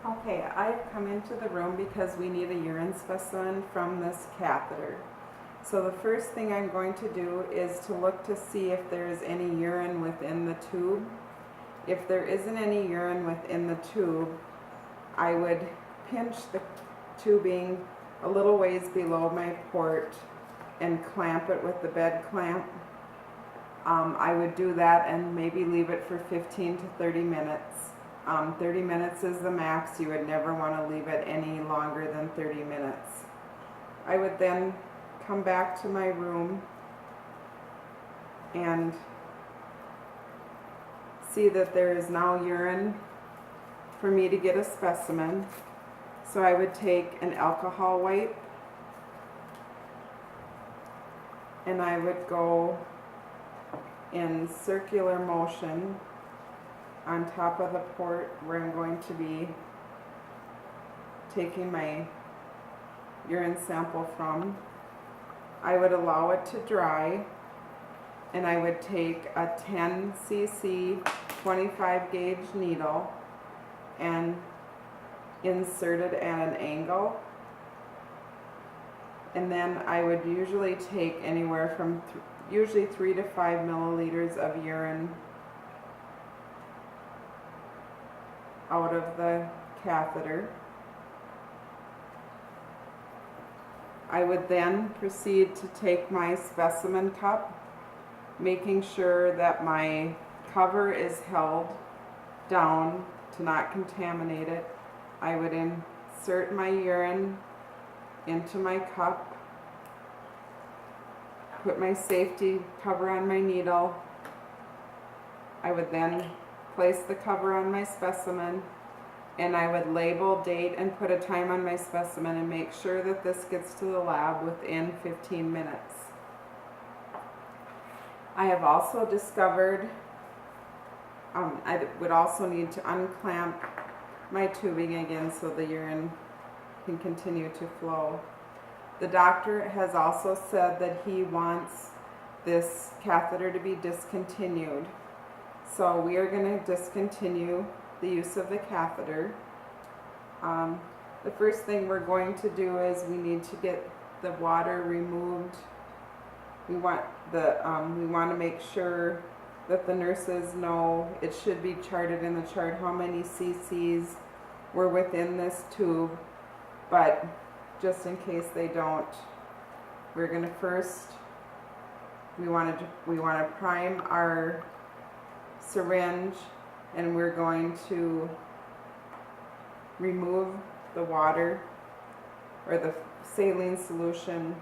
Okay, I've come into the room because we need a urine specimen from this catheter. So the first thing I'm going to do is to look to see if there is any urine within the tube. If there isn't any urine within the tube, I would pinch the tubing a little ways below my port and clamp it with the bed clamp. I would do that and maybe leave it for 15 to 30 minutes. 30 minutes is the max. You would never want to leave it any longer than 30 minutes. I would then come back to my room and see that there is now urine for me to get a specimen. So I would take an alcohol wipe and I would go in circular motion on top of the port where I'm going to be taking my urine sample from. I would allow it to dry and I would take a 10 cc 25 gauge needle and insert it at an angle, and then I would usually take anywhere from usually 3 to 5 milliliters of urine out of the catheter. I would then proceed to take my specimen cup, making sure that my cover is held down to not contaminate it. I would insert my urine into my cup, put my safety cover on my needle. I would then place the cover on my specimen, and I would label, date, and put a time on my specimen and make sure that this gets to the lab within 15 minutes. I have also discovered I would also need to unclamp my tubing again so the urine can continue to flow. The doctor has also said that he wants this catheter to be discontinued. So we are going to discontinue the use of the catheter. The first thing we're going to do is we need to get the water removed. We want to make sure that the nurses know, it should be charted in the chart how many cc's were within this tube, but just in case they don't, we're going to first, we want to prime our syringe, and we're going to remove the water or the saline solution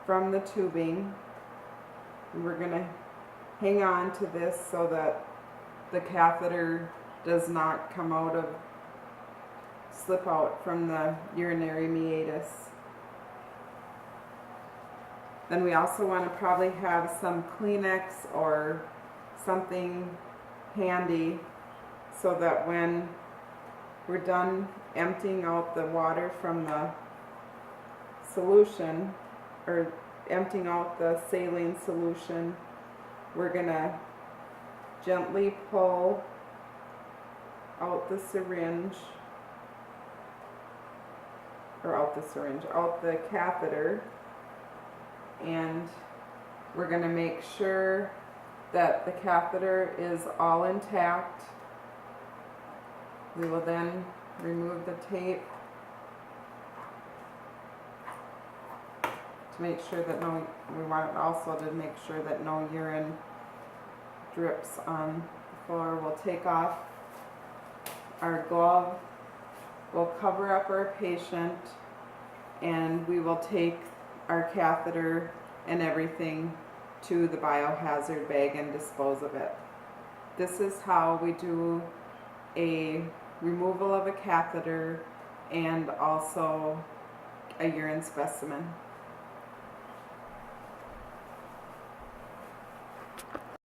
from the tubing. And we're going to hang on to this so that the catheter does not slip out from the urinary meatus. Then we also want to probably have some Kleenex or something handy so that when we're done emptying out the water from the solution, or emptying out the saline solution, we're going to gently pull out the syringe, out the catheter, and we're going to make sure that the catheter is all intact. We will then remove the tape to make sure that we want also to make sure that no urine drips on the floor. We'll take off our glove, we'll cover up our patient, and we will take our catheter and everything to the biohazard bag and dispose of it. This is how we do a removal of a catheter and also a urine specimen.